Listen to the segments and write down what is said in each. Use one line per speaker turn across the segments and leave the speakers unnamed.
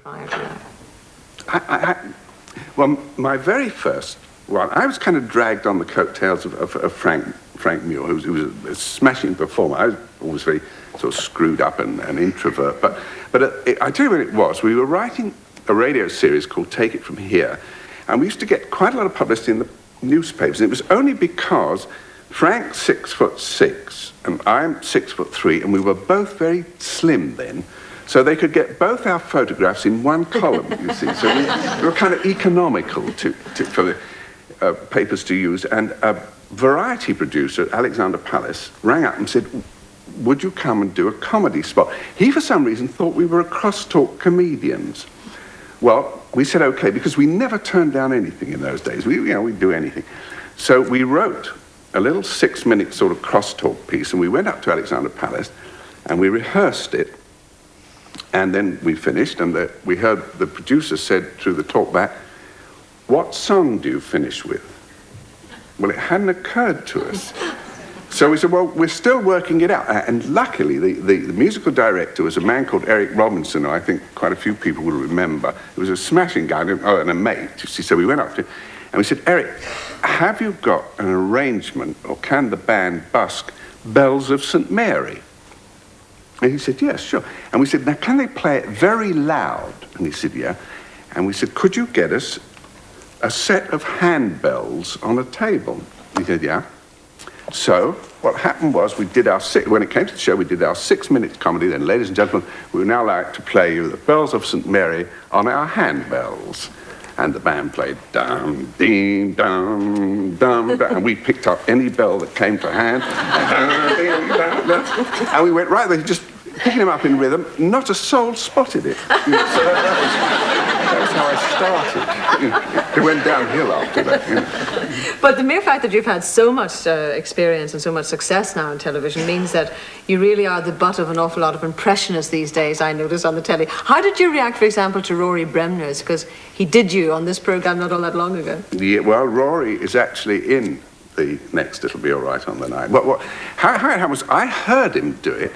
prior to that?
Well, my very first one, I was kind of dragged on the coattails of Frank Muir, who was a smashing performer. I was always very sort of screwed up and an introvert. But I tell you what it was. We were writing a radio series called Take It From Here, and we used to get quite a lot of publicity in the newspapers. And it was only because Frank's 6'6" and I'm 6'3", and we were both very slim then. So they could get both our photographs in one column, you see. So we were kind of economical for the papers to use. And a variety producer, Alexander Palace, rang up and said, would you come and do a comedy spot? He, for some reason, thought we were crosstalk comedians. Well, we said okay, because we never turned down anything in those days. We'd do anything. So we wrote a little 6-minute sort of crosstalk piece, and we went up to Alexander Palace, and we rehearsed it. And then we finished, and we heard the producer said through the talkback, what song do you finish with? Well, it hadn't occurred to us. So we said, well, we're still working it out. And luckily, the musical director was a man called Eric Robinson, who I think quite a few people will remember. He was a smashing guy, and a mate, you see. So we went up to him, and we said, Eric, have you got an arrangement, or can the band busk Bells of St. Mary? And he said, yes, sure. And we said, now, can they play it very loud? And he said, yeah. And we said, could you get us a set of handbells on a table? He said, yeah. So what happened was when it came to the show, we did our 6-minute comedy. Then, ladies and gentlemen, we would now like to play you the Bells of St. Mary on our handbells. And the band played dum, ding, dum, dum, dum, and we picked up any bell that came to hand. And we went right there, just picking them up in rhythm. Not a soul spotted it. So that's how I started. It went downhill after that.
But the mere fact that you've had so much experience and so much success now in television means that you really are the butt of an awful lot of impressionists these days, I notice on the telly. How did you react, for example, to Rory Bremner's? Because he did you on this programme not all that long ago.
Yeah, well, Rory is actually in the next It'll Be All Right on the Night. How it happens, I heard him do it.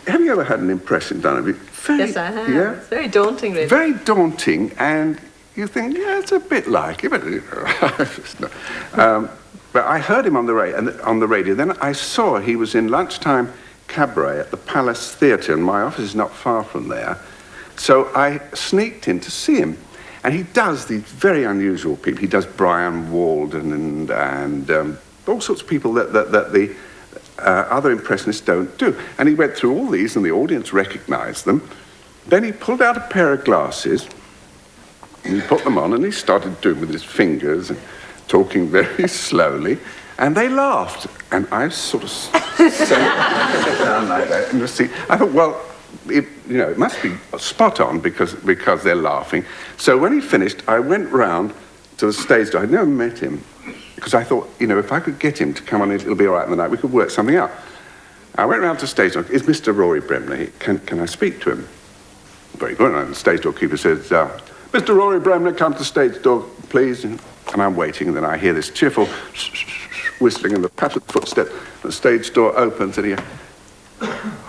Have you ever had an impression done of it?
Yes, I have.
Yeah?
It's very daunting, really.
Very daunting, and you think, yeah, it's a bit like it, but but I heard him on the radio. Then I saw he was in lunchtime cabaret at the Palace Theatre, and my office is not far from there. So I sneaked in to see him, and he does these very unusual people. He does Brian Walden and all sorts of people that the other impressionists don't do. And he went through all these, and the audience recognized them. Then he pulled out a pair of glasses, and he put them on, and he started doing with his fingers and talking very slowly, and they laughed. And I sort of sat down like that in the seat. I thought, well, it must be spot on because they're laughing. So when he finished, I went round to the stage door. I'd never met him, because I thought, if I could get him to come on It'll Be All Right in the Night, we could work something out. I went round to the stage door. Is Mr. Rory Bremner? Can I speak to him? Very good. And the stage doorkeeper says, Mr. Rory Bremner, come to the stage door, please. And I'm waiting, and then I hear this cheerful whistling and the pat of the footstep. The stage door opens, and he goes,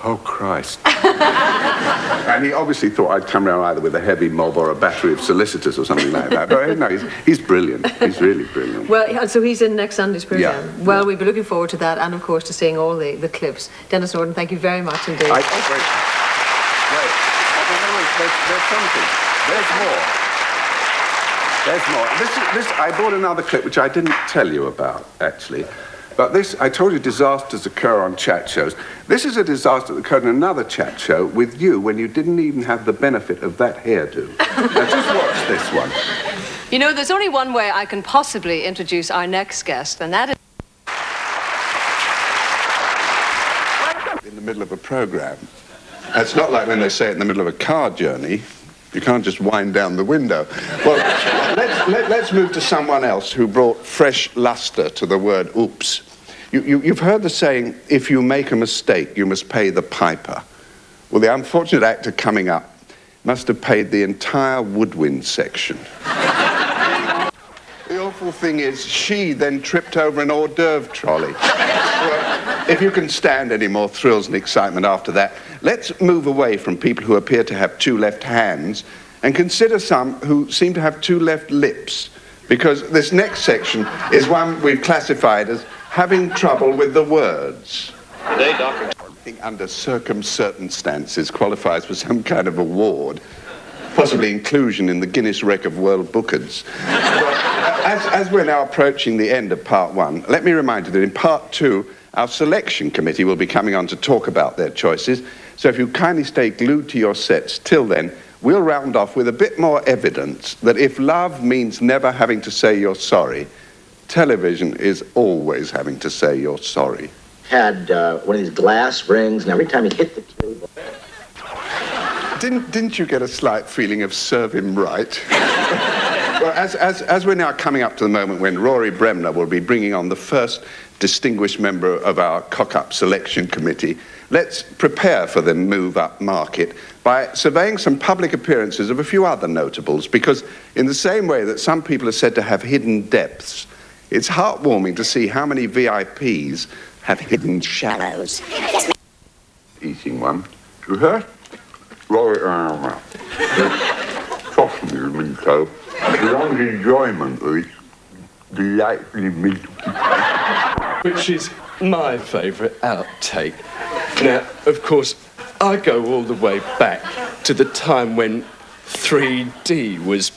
oh, Christ. And he obviously thought I'd come round either with a heavy mob or a battery of solicitors or something like that. But no, he's brilliant. He's really brilliant.
Well, so he's in next Sunday's programme.
Yeah.
Well, we'll be looking forward to that, and of course to seeing all the clips. Denis Nordon, thank you very much indeed.
Wait. There's something. There's more. I brought another clip which I didn't tell you about, actually. But I told you disasters occur on chat shows. This is a disaster that occurred in another chat show with you when you didn't even have the benefit of that hairdo. Now just watch this one.
There's only one way I can possibly introduce our next guest, and that is...
In the middle of a programme. It's not like when they say it in the middle of a car journey. You can't just wind down the window. Well, let's move to someone else who brought fresh luster to the word oops. You've heard the saying, if you make a mistake, you must pay the piper. Well, the unfortunate actor coming up must have paid the entire woodwind section. The awful thing is, she then tripped over an hors d'oeuvre trolley. Well, if you can stand any more thrills and excitement after that, let's move away from people who appear to have two left hands and consider some who seem to have two left lips, because this next section is one we've classified as having trouble with the words.
Today, Dr.
I think under circumstances qualifies for some kind of award, possibly inclusion in the Guinness Record of World Bookers. As we're now approaching the end of part one, let me remind you that in part two, our selection committee will be coming on to talk about their choices. So if you kindly stay glued to your sets till then, we'll round off with a bit more evidence that if love means never having to say you're sorry, television is always having to say you're sorry.
Had one of these glass rings, and every time he hit the table...
Didn't you get a slight feeling of serve him right? Well, as we're now coming up to the moment when Rory Bremner will be bringing on the first distinguished member of our cock-up selection committee, let's prepare for the move-up market by surveying some public appearances of a few other notables, because in the same way that some people are said to have hidden depths, it's heartwarming to see how many VIPs have hidden shallows. Eating one. You heard? Rory, trust me, so beyond enjoyment is delightfully meat.
Which is my favourite outtake. Now, of course, I go all the way back to the time when 3D was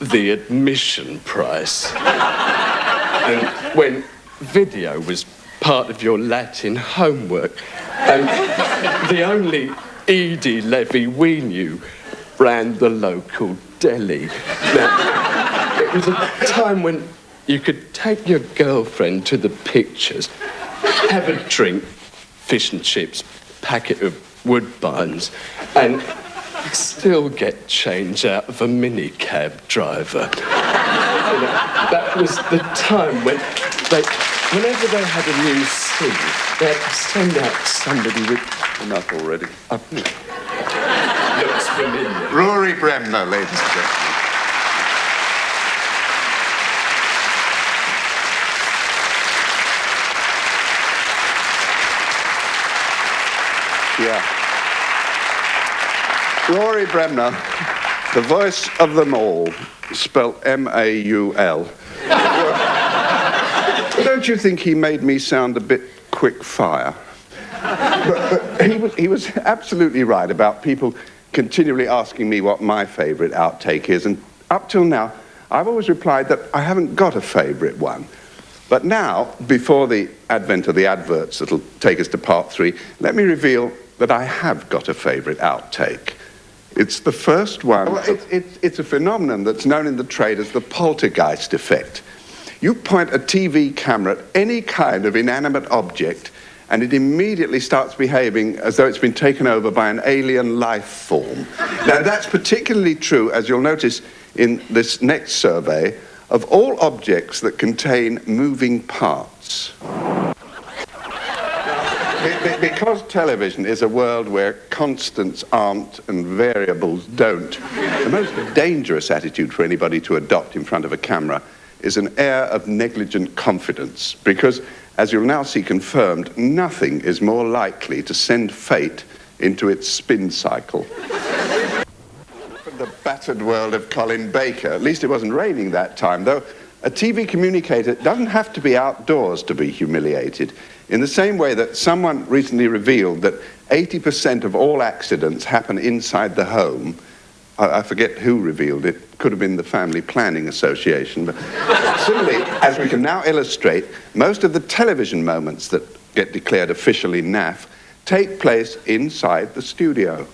the admission price. And when video was part of your Latin homework. And the only Edie Levy we knew ran the local deli. Now, it was a time when you could take your girlfriend to the pictures, have a drink, fish and chips, packet of Woodbines, and still get change out of a minicab driver. You know, that was the time when whenever they had a new scene, they'd send out somebody with...
Enough already.
Looks familiar.
Rory Bremner, ladies and gentlemen. Yeah. Rory Bremner, the voice of them all, spelt M-A-U-L. Don't you think he made me sound a bit quick fire? But he was absolutely right about people continually asking me what my favourite outtake is, and up till now, I've always replied that I haven't got a favourite one. But now, before the advent of the adverts that'll take us to part three, let me reveal that I have got a favourite outtake. It's the first one. Well, it's a phenomenon that's known in the trade as the poltergeist effect. You point a TV camera at any kind of inanimate object, and it immediately starts behaving as though it's been taken over by an alien life form. Now, that's particularly true, as you'll notice in this next survey, of all objects that contain moving parts. Because television is a world where constants aren't and variables don't, the most dangerous attitude for anybody to adopt in front of a camera is an air of negligent confidence, because, as you'll now see confirmed, nothing is more likely to send fate into its spin cycle. The battered world of Colin Baker. At least it wasn't raining that time, though a TV communicator doesn't have to be outdoors to be humiliated, in the same way that someone recently revealed that 80% of all accidents happen inside the home. I forget who revealed it. Could have been the Family Planning Association. But similarly, as we can now illustrate, most of the television moments that get declared officially naff take place inside the studio.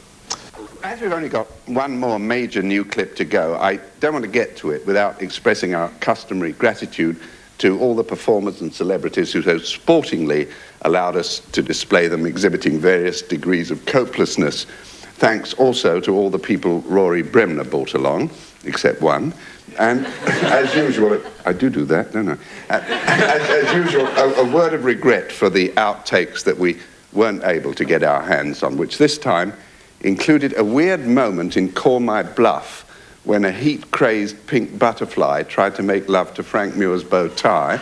As we've only got one more major new clip to go, I don't want to get to it without expressing our customary gratitude to all the performers and celebrities who so sportingly allowed us to display them exhibiting various degrees of copelessness. Thanks also to all the people Rory Bremner brought along, except one. And as usual, I do that, don't I? As usual, a word of regret for the outtakes that we weren't able to get our hands on, which this time included a weird moment in Call My Bluff when a heat-crazed pink butterfly tried to make love to Frank Muir's bow tie.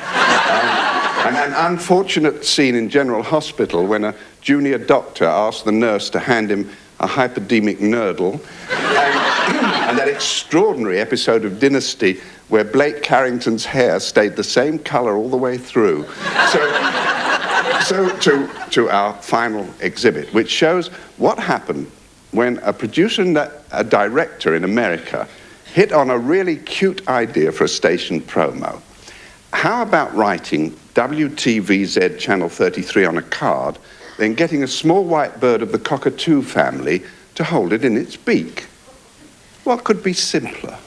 And an unfortunate scene in General Hospital when a junior doctor asked the nurse to hand him a hypodermic nurdle. And that extraordinary episode of Dynasty where Blake Carrington's hair stayed the same colour all the way through. So to our final exhibit, which shows what happened when a producer and a director in America hit on a really cute idea for a station promo. How about writing WTVZ Channel 33 on a card, then getting a small white bird of the cockatoo family to hold it in its beak? What could be simpler?